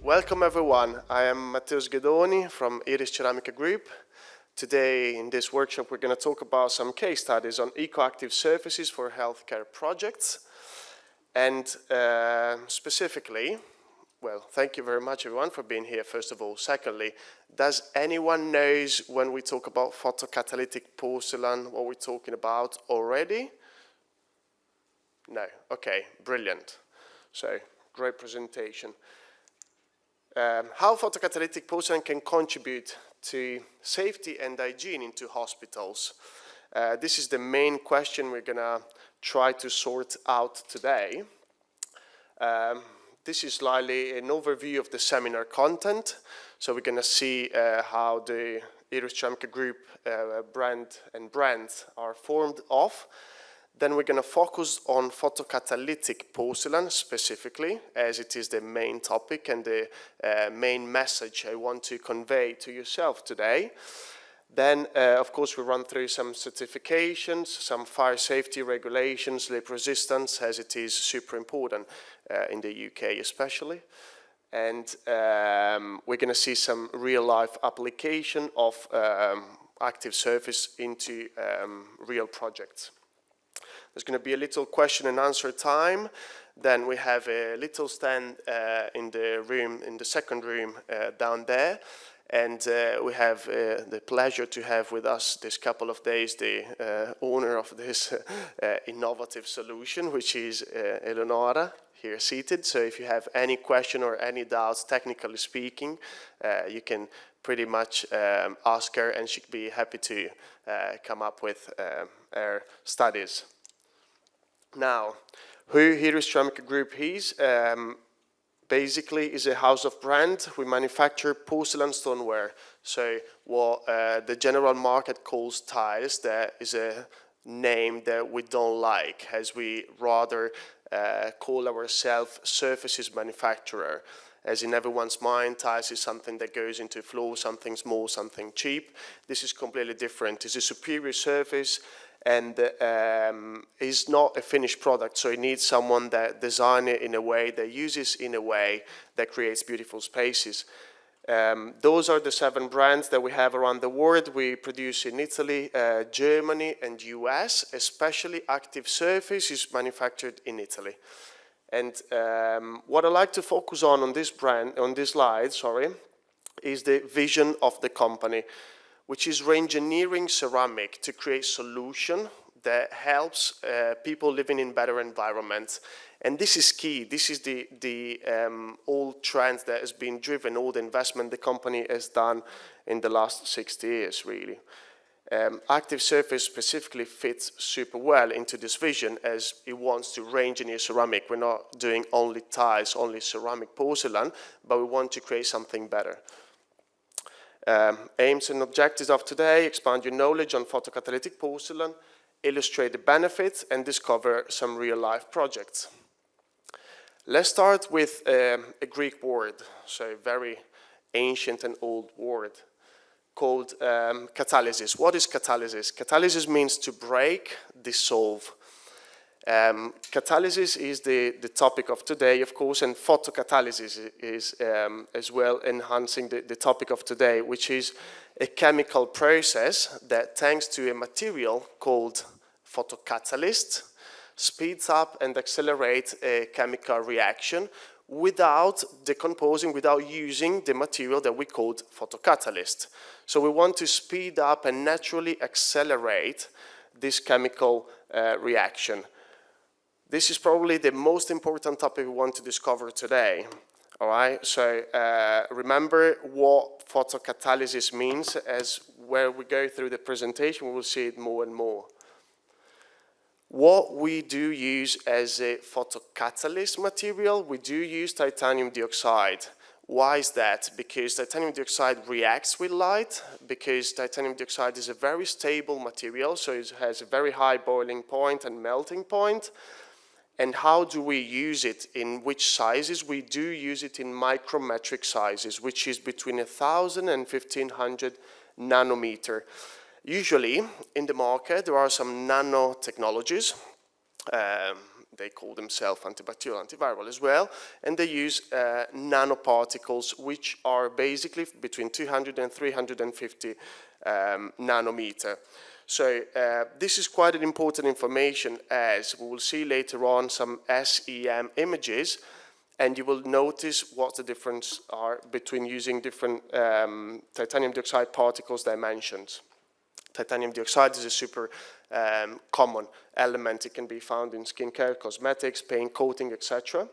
Welcome everyone. I am Matteo Sghedoni from Ceramica Group. Today in this workshop we're going to talk about some case studies on eco-active surfaces for healthcare projects. And specifically, well, thank you very much everyone for being here first of all. Secondly, does anyone knows when we talk about photocatalytic porcelain what we're talking about already? No. Okay, brilliant. So, great presentation. How photocatalytic porcelain can contribute to safety and hygiene into hospitals. This is the main question we're going to try to sort out today. This is slightly an overview of the seminar content. So we're going to see how the Ceramica Group brand and brands are formed of. Then we're going to focus on photocatalytic porcelain specifically, as it is the main topic and the main message I want to convey to yourself today. Then, of course, we run through some certifications, some fire safety regulations, leak resistance, as it is super important in the UK especially. And we're going to see some real-life application of active surface into real projects. There's going to be a little question and answer time. Then we have a little stand in the room, in the second room down there. And we have the pleasure to have with us this couple of days the owner of this innovative solution, which is Eleonora, here seated. So if you have any question or any doubts, technically speaking, you can pretty much ask her and she'd be happy to come up with her studies. Now, who Ceramica Group is, basically is a house of brand. We manufacture porcelain stoneware. So what the general market calls tiles, that is a name that we don't like, as we rather call ourselves surfaces manufacturer. As in everyone's mind, tiles is something that goes into floor, something small, something cheap. This is completely different. It's a superior surface, and is not a finished product, so it needs someone that designs it in a way, that uses in a way that creates beautiful spaces. Those are the 7 brands that we have around the world. We produce in Italy, Germany and US, especially active surface is manufactured in Italy. And what I like to focus on this slide, is the vision of the company, which is re-engineering ceramic to create solution that helps people living in better environments. And this is key. This is the old trend that has been driven, all the investment the company has done in the last 60 years, really. Active surface specifically fits super well into this vision, as it wants to re-engineer ceramic. We're not doing only tiles, only ceramic porcelain, but we want to create something better. Aims and objectives of today: expand your knowledge on photocatalytic porcelain, illustrate the benefits, and discover some real-life projects. Let's start with a Greek word, so a very ancient and old word, called catalysis. What is catalysis? Catalysis means to break, dissolve. Catalysis is the topic of today, of course, and photocatalysis is as well enhancing the topic of today, which is a chemical process that, thanks to a material called photocatalyst, speeds up and accelerates a chemical reaction without decomposing, without using the material that we called photocatalyst. So we want to speed up and naturally accelerate this chemical reaction. This is probably the most important topic we want to discover today. All right, so remember what photocatalysis means, as where we go through the presentation, we will see it more and more. What we do use as a photocatalyst material, we do use titanium dioxide. Why is that? Because titanium dioxide reacts with light, because titanium dioxide is a very stable material, so it has a very high boiling point and melting point. And how do we use it? In which sizes? We do use it in micrometric sizes, which is between 1,000 and 1,500 nanometer. Usually, in the market, there are some nanotechnologies, They call themselves antibacterial, antiviral as well, and they use nanoparticles, which are basically between 200 and 350 nanometer. So this is quite an important information, as we will see later on some SEM images, and you will notice what the difference are between using different titanium dioxide particles dimensions. Titanium dioxide is a super common element. It can be found in skincare, cosmetics, paint, coating, etc.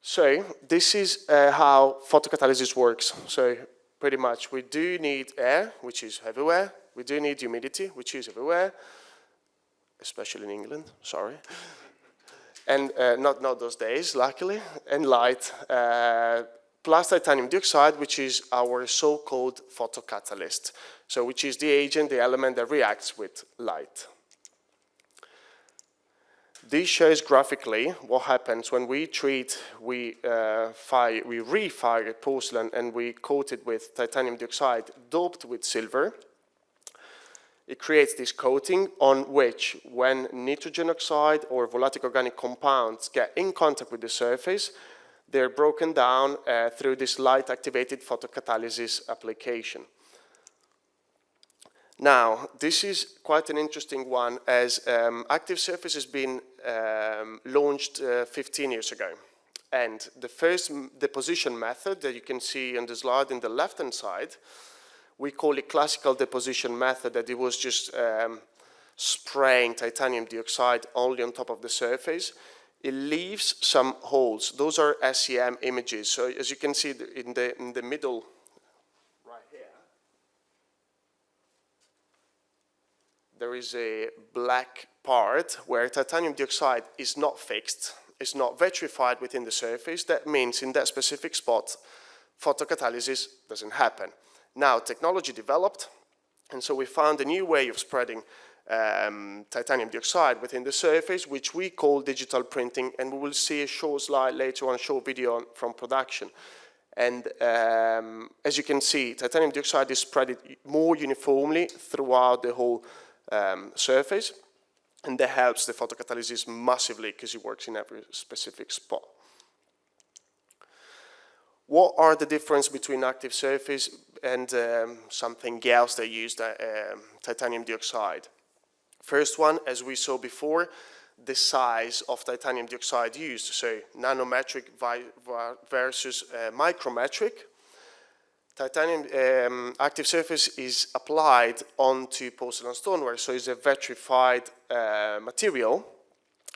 So this is how photocatalysis works. So pretty much we do need air, which is everywhere. We do need humidity, which is everywhere, especially in England, sorry. And not those days, luckily, and light, plus titanium dioxide, which is our so-called photocatalyst. So which is the agent, the element that reacts with light. This shows graphically what happens when we treat, we refired porcelain and we coat it with titanium dioxide doped with silver. It creates this coating on which, when nitrogen oxide or volatile organic compounds get in contact with the surface, they're broken down through this light-activated photocatalysis application. Now, this is quite an interesting one, as active surface has been launched 15 years ago. And the first deposition method that you can see on the slide in the left-hand side, we call it classical deposition method, that it was just spraying titanium dioxide only on top of the surface. It leaves some holes. Those are SEM images. So as you can see in the middle, right here, there is a black part where titanium dioxide is not fixed, it's not vitrified within the surface. That means in that specific spot, photocatalysis doesn't happen. Now, technology developed, and so we found a new way of spreading titanium dioxide within the surface, which we call digital printing, and we will see a short slide later on, a short video from production. And as you can see, titanium dioxide is spread more uniformly throughout the whole surface, and that helps the photocatalysis massively because it works in every specific spot. What are the difference between active surface and something else that used titanium dioxide? First one, as we saw before, the size of titanium dioxide used, so nanometric versus micrometric. Titanium active surface is applied onto porcelain stoneware, so it's a vitrified material.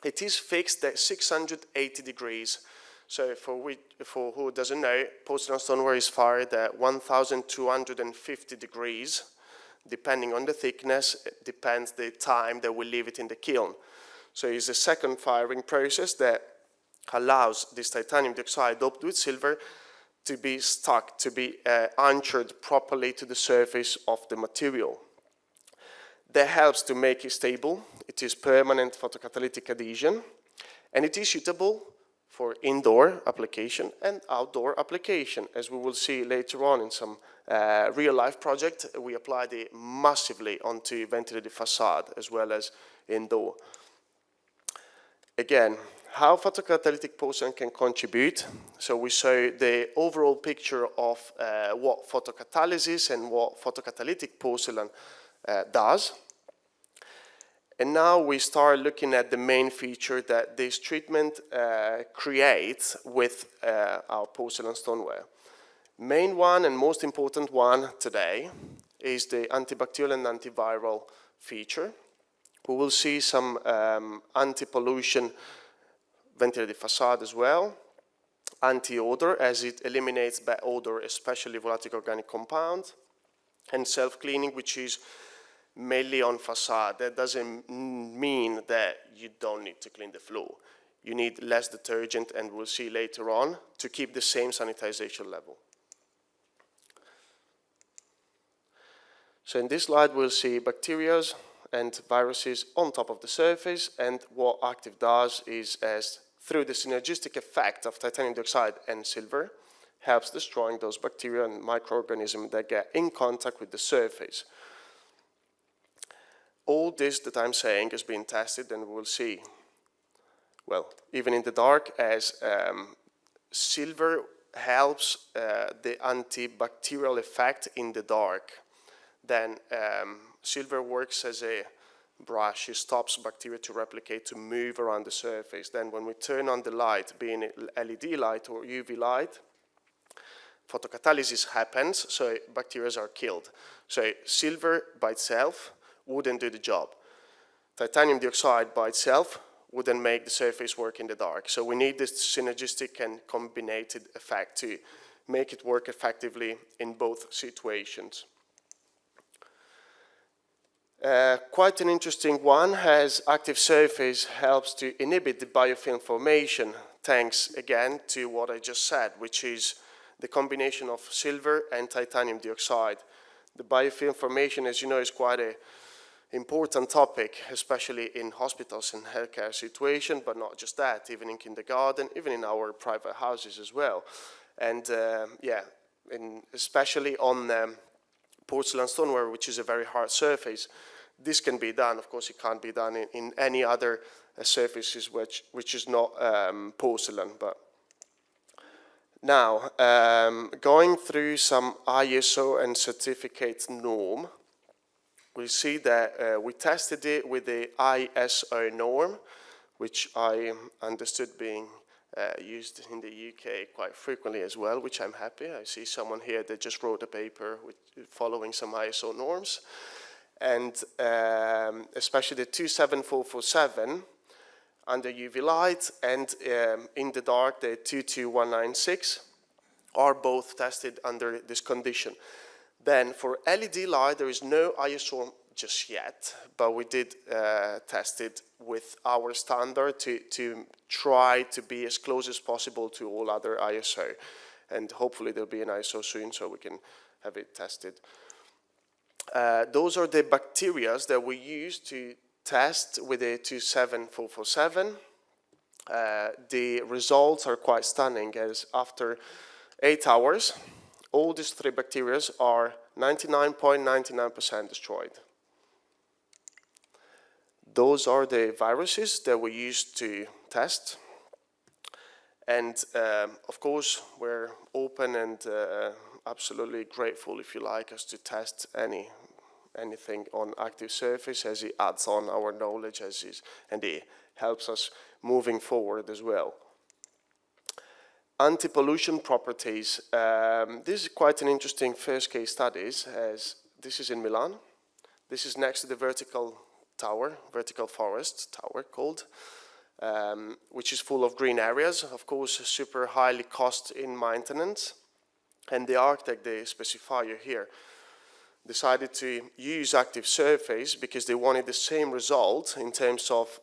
It is fixed at 680 degrees. So for who doesn't know, porcelain stoneware is fired at 1,250 degrees. Depending on the thickness, it depends the time that we leave it in the kiln. So it's a second firing process that allows this titanium dioxide doped with silver to be stuck, to be anchored properly to the surface of the material. That helps to make it stable. It is permanent photocatalytic adhesion, and it is suitable for indoor application and outdoor application. As we will see later on in some real-life project, we applied it massively onto ventilated facade as well as indoor. Again, how photocatalytic porcelain can contribute. So we show the overall picture of what photocatalysis and what photocatalytic porcelain does. And now we start looking at the main feature that this treatment creates with our porcelain stoneware. Main one and most important one today is the antibacterial and antiviral feature. We will see some anti-pollution ventilated facade as well, anti-odor, as it eliminates bad odor, especially volatile organic compounds, and self-cleaning, which is mainly on facade. That doesn't mean that you don't need to clean the floor. You need less detergent, and we'll see later on, to keep the same sanitization level. So in this slide, we'll see bacteria and viruses on top of the surface, and what active does is, as through the synergistic effect of titanium dioxide and silver, helps destroying those bacteria and microorganisms that get in contact with the surface. all this that I'm saying has been tested, and we will see, well, even in the dark, as silver helps the antibacterial effect in the dark. Then silver works as a brush. It stops bacteria to replicate, to move around the surface. Then when we turn on the light, being LED light or UV light, photocatalysis happens, so bacteria are killed. So silver by itself wouldn't do the job. Titanium dioxide by itself wouldn't make the surface work in the dark. So we need this synergistic and combined effect to make it work effectively in both situations. Quite an interesting one, as active surface helps to inhibit the biofilm formation, thanks again to what I just said, which is the combination of silver and titanium dioxide. The biofilm formation, as you know, is quite an important topic, especially in hospitals and healthcare situations, but not just that, even in kindergarten, even in our private houses as well. And especially on porcelain stoneware, which is a very hard surface, this can be done. Of course, it can't be done in any other surfaces which is not porcelain. But now, going through some ISO and certificate norm, we see that we tested it with the ISO norm, which I understood being used in the UK quite frequently as well, which I'm happy. I see someone here that just wrote a paper following some ISO norms. And especially the 27447 under UV light and in the dark, the 22196 are both tested under this condition. Then for LED light, there is no ISO just yet, but we did test it with our standard to try to be as close as possible to all other ISO. And hopefully there'll be an ISO soon so we can have it tested. Those are the bacteria that we use to test with the 27447. The results are quite stunning, as after 8 hours, all these 3 bacteria are 99.99% destroyed. Those are the viruses that we used to test. And of course, we're open and absolutely grateful if you like us to test anything on active surface, as it adds on our knowledge and it helps us moving forward as well. Anti-pollution properties. This is quite an interesting first case studies, as this is in Milan. This is next to the vertical forest tower called, which is full of green areas, of course super highly cost in maintenance. And the architect, the specifier here, decided to use active surface because they wanted the same result in terms of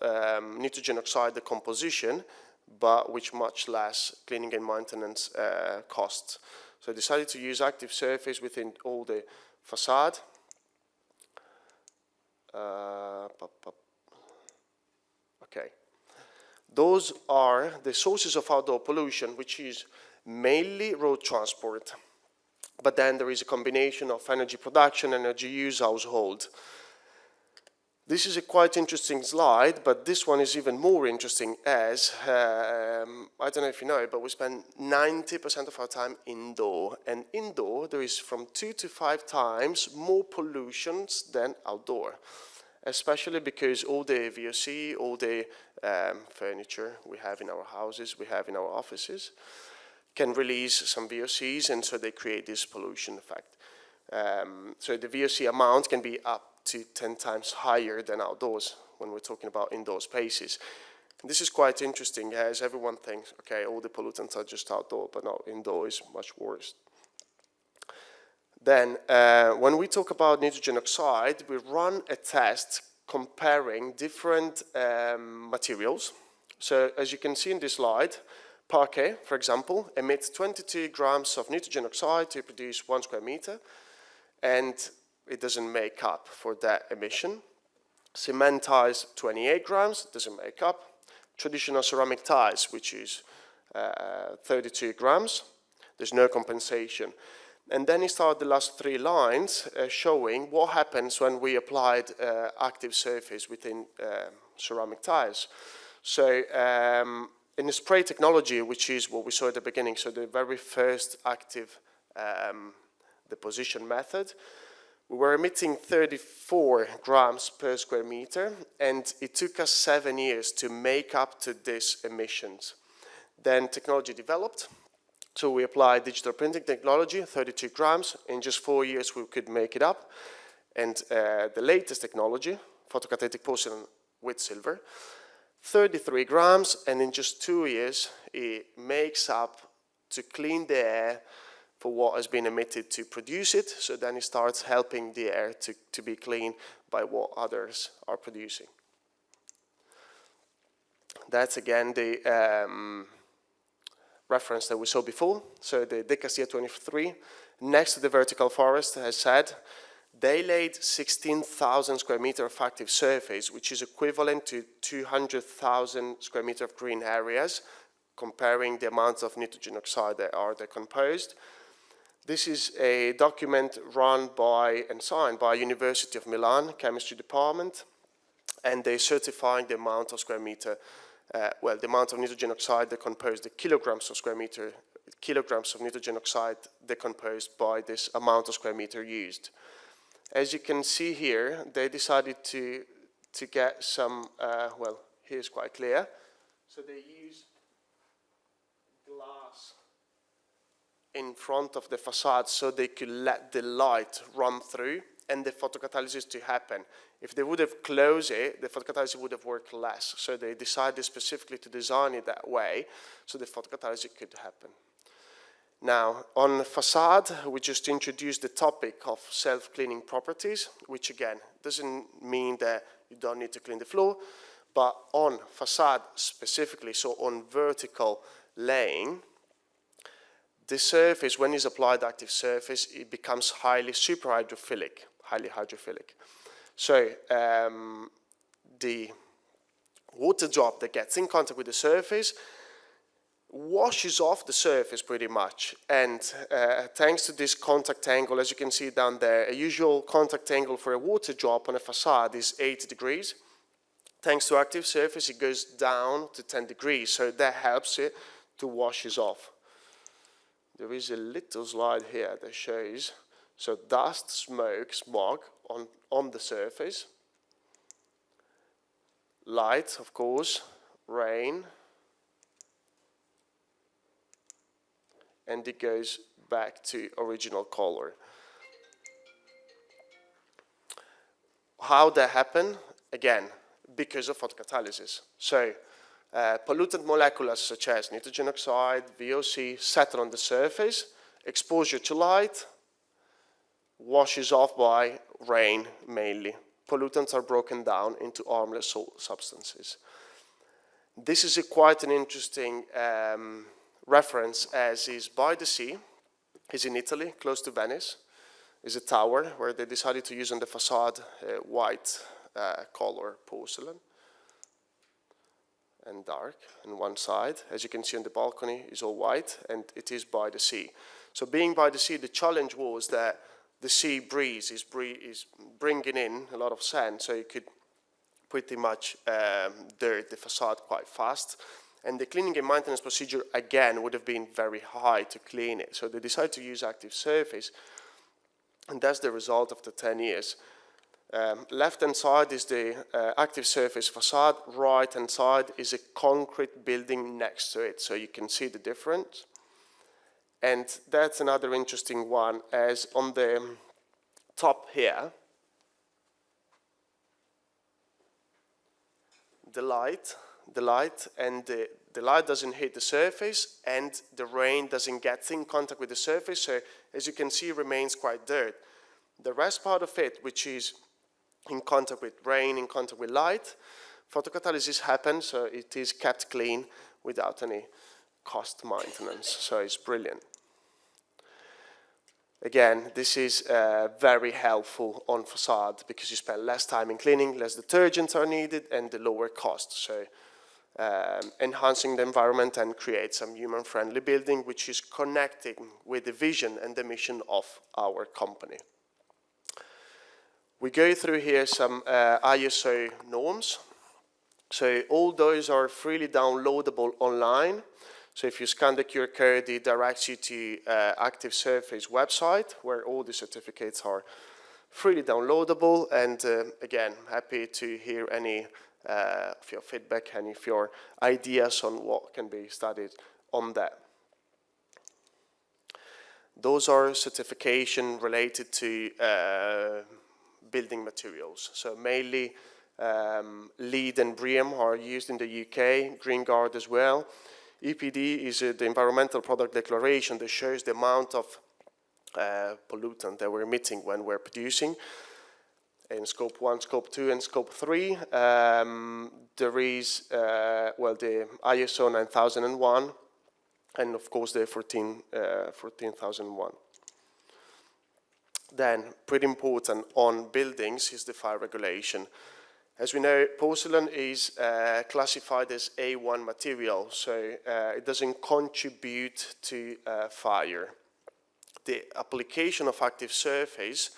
nitrogen oxide decomposition, but with much less cleaning and maintenance costs. So I decided to use active surface within all the facade. Okay. Those are the sources of outdoor pollution, which is mainly road transport. But then there is a combination of energy production, energy use, household. This is a quite interesting slide, but this one is even more interesting as, I don't know if you know, but we spend 90% of our time indoor. And indoor, there is from 2 to 5 times more pollutions than outdoor. Especially because all the VOC, all the furniture we have in our houses, we have in our offices, can release some VOCs, and so they create this pollution effect. So the VOC amount can be up to 10 times higher than outdoors when we're talking about indoor spaces. And this is quite interesting, as everyone thinks, okay, all the pollutants are just outdoor, but no, indoor is much worse. Then, when we talk about nitrogen oxide, we run a test comparing different materials. So, as you can see in this slide, parquet, for example, emits 22 grams of nitrogen oxide to produce 1 square meter, and it doesn't make up for that emission. Cement tiles, 28 grams, doesn't make up. Traditional ceramic tiles, which is 32 grams, there's no compensation. And then he started the last 3 lines showing what happens when we applied active surface within ceramic tiles. So in the spray technology, which is what we saw at the beginning, so the very first active deposition method, we were emitting 34 grams per square meter, and it took us 7 years to make up to these emissions. Then technology developed. So we applied digital printing technology, 32 grams. In just 4 years, we could make it up. And the latest technology, photocatalytic porcelain with silver, 33 grams. And in just 2 years, it makes up to clean the air for what has been emitted to produce it. So then it starts helping the air to be clean by what others are producing. That's again the reference that we saw before. So the Decastia 23, next to the vertical forest, as said, they laid 16,000 square meter of active surface, which is equivalent to 200,000 square meter of green areas, comparing the amounts of nitrogen oxide that are decomposed. This is a document run by and signed by University of Milan Chemistry Department, and they certifying the amount of square meter the amount of nitrogen oxide decomposed, the kilograms of square meter, kilograms of nitrogen oxide decomposed by this amount of square meter used. As you can see here, they decided to get some, here's quite clear. So they use glass in front of the facade so they could let the light run through and the photocatalysis to happen. If they would have closed it, the photocatalysis would have worked less. So they decided specifically to design it that way so the photocatalysis could happen. Now, on the facade, we just introduced the topic of self-cleaning properties, which again, doesn't mean that you don't need to clean the floor, but on facade specifically, so on vertical laying, the surface, when it's applied active surface, it becomes super hydrophilic, highly hydrophilic. So the water drop that gets in contact with the surface washes off the surface pretty much. And thanks to this contact angle, as you can see down there, a usual contact angle for a water drop on a facade is 80 degrees. Thanks to active surface, it goes down to 10 degrees. So that helps it to wash it off. There is a little slide here that shows, so dust, smoke, smog on the surface, light, of course, rain, and it goes back to original color. How that happened? Again, because of photocatalysis. So pollutant molecules such as nitrogen oxide, VOC, settle on the surface, exposure to light, washes off by rain mainly. Pollutants are broken down into harmless substances. This is quite an interesting reference, as is by the sea, is in Italy, close to Venice, is a tower where they decided to use on the facade white color porcelain and dark on one side. As you can see on the balcony, is all white, and it is by the sea. So being by the sea, the challenge was that the sea breeze is bringing in a lot of sand, so you could pretty much dirt the facade quite fast. And the cleaning and maintenance procedure, again, would have been very high to clean it. So they decided to use active surface, and that's the result of the 10 years. Left-hand side is the active surface facade. Right-hand side is a concrete building next to it, so you can see the difference. And that's another interesting one, as on the top here, the light doesn't hit the surface, and the rain doesn't get in contact with the surface, so as you can see, it remains quite dirt. The rest part of it, which is in contact with rain, in contact with light, photocatalysis happens, so it is kept clean without any cost maintenance, so it's brilliant. Again, this is very helpful on facade because you spend less time in cleaning, less detergents are needed, and the lower cost. So enhancing the environment and create some human-friendly building, which is connecting with the vision and the mission of our company. We go through here some ISO norms. So all those are freely downloadable online. So if you scan the QR code, it directs you to Active Surface website, where all the certificates are freely downloadable. And again, happy to hear any of your feedback, any of your ideas on what can be studied on that. Those are certification related to building materials. So mainly LEED and BREEAM are used in the UK, Green Guard as well. EPD is the Environmental Product Declaration that shows the amount of pollutant that we're emitting when we're producing. In Scope 1, Scope 2, and Scope 3, there is, well, the ISO 9001, and of course the 14001. Then, pretty important on buildings is the fire regulation. As we know, porcelain is classified as A1 material, so it doesn't contribute to fire. The application of active surface,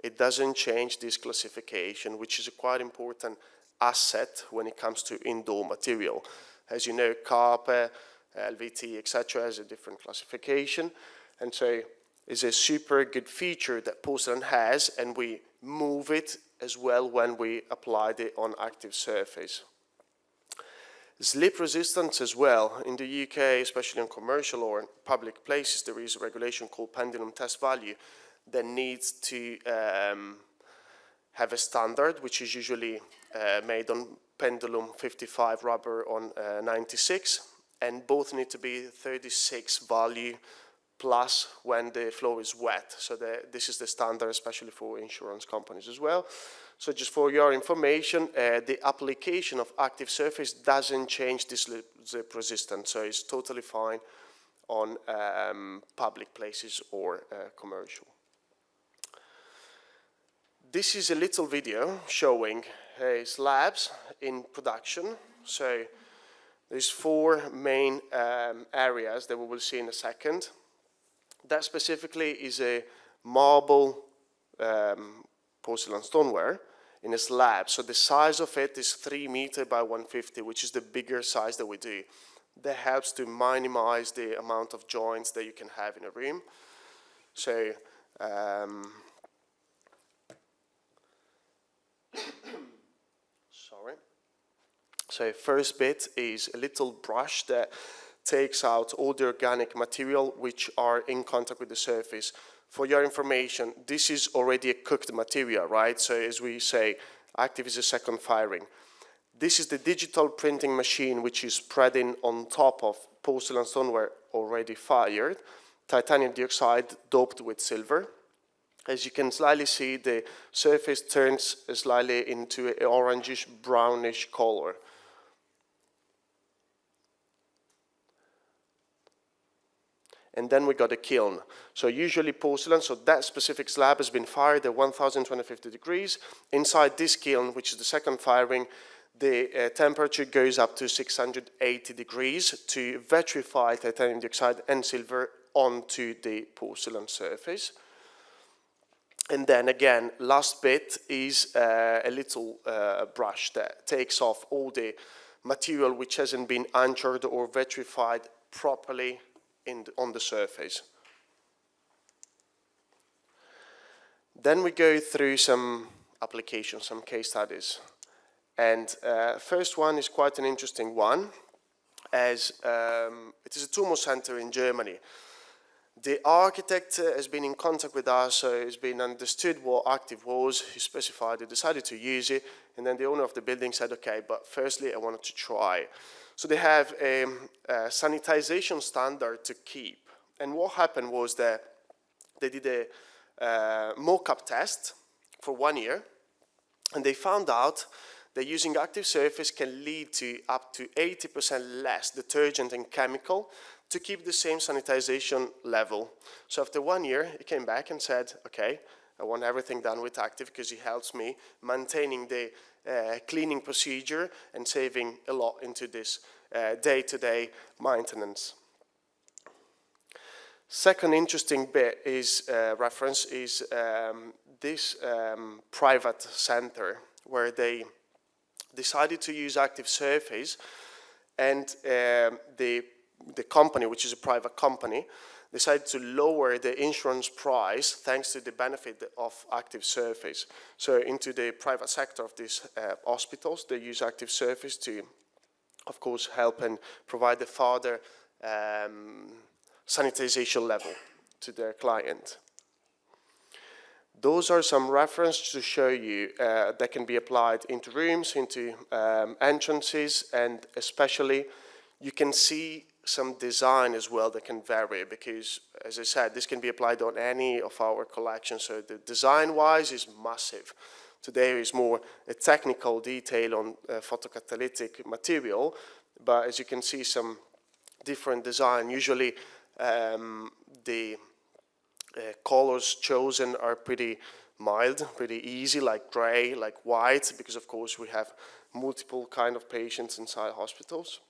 it doesn't change this classification, which is a quite important asset when it comes to indoor material. As you know, carpet, LVT, etc. has a different classification, and so it's a super good feature that porcelain has, and we move it as well when we applied it on active surface. Slip resistance as well. In the UK, especially in commercial or public places, there is a regulation called pendulum test value that needs to have a standard, which is usually made on pendulum 55 rubber on 96, and both need to be 36 value plus when the floor is wet. So this is the standard, especially for insurance companies as well. So just for your information, the application of active surface doesn't change this slip resistance, so it's totally fine on public places or commercial. This is a little video showing slabs in production. So there's 4 main areas that we will see in a second. That specifically is a marble porcelain stoneware in a slab. So the size of it is 3 meters by 150, which is the bigger size that we do. That helps to minimize the amount of joints that you can have in a room. So sorry. So first bit is a little brush that takes out all the organic material which are in contact with the surface. For your information, this is already a cooked material, right? So as we say, active is a second firing. This is the digital printing machine which is spreading on top of porcelain stoneware already fired, titanium dioxide doped with silver. As you can slightly see, the surface turns slightly into an orangish brownish color. And then we got a kiln. So usually porcelain, so that specific slab has been fired at 1250 degrees. Inside this kiln, which is the second firing, the temperature goes up to 680 degrees to vitrify titanium dioxide and silver onto the porcelain surface. And then again, last bit is a little brush that takes off all the material which hasn't been anchored or vitrified properly on the surface. Then we go through some applications, some case studies. And first one is quite an interesting one, as it is a tumor center in Germany. The architect has been in contact with us, so it's been understood what active was, he specified it, decided to use it, and then the owner of the building said, okay, but firstly I wanted to try. So they have a sanitization standard to keep. And what happened was that they did a mock-up test for 1 year, and they found out that using active surface can lead to up to 80% less detergent and chemical to keep the same sanitization level. So after 1 year, he came back and said, okay, I want everything done with active because it helps me maintaining the cleaning procedure and saving a lot into this day-to-day maintenance. Second interesting bit is reference is this private center where they decided to use active surface, and the company, which is a private company, decided to lower the insurance price thanks to the benefit of active surface. So into the private sector of these hospitals, they use active surface to, of course, help and provide a further sanitization level to their client. Those are some references to show you that can be applied into rooms, into entrances, and especially you can see some design as well that can vary, because, as I said, this can be applied on any of our collections. So the design-wise is massive. Today is more a technical detail on photocatalytic material, but as you can see, some different design. Usually the colors chosen are pretty mild, pretty easy, like gray, like white, because of course we have multiple kind of patients inside hospitals.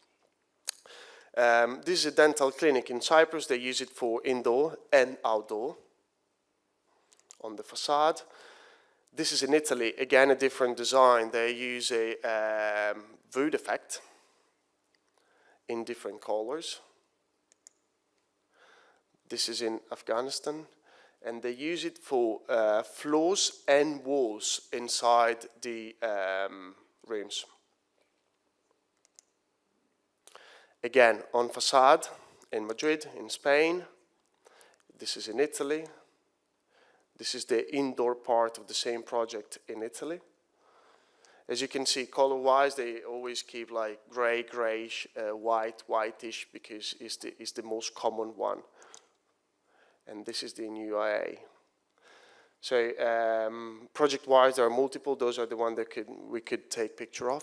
This is a dental clinic in Cyprus. They use it for indoor and outdoor on the facade. This is in Italy, again a different design. They use a wood effect in different colors. This is in Afghanistan, and they use it for floors and walls inside the rooms. Again, on facade in Madrid, in Spain. This is in Italy. This is the indoor part of the same project in Italy. As you can see, color-wise, they always keep like gray, grayish, white, whitish, because it's the most common one. And this is the new UAE. So project-wise, there are multiple. Those are the ones that we could take picture of.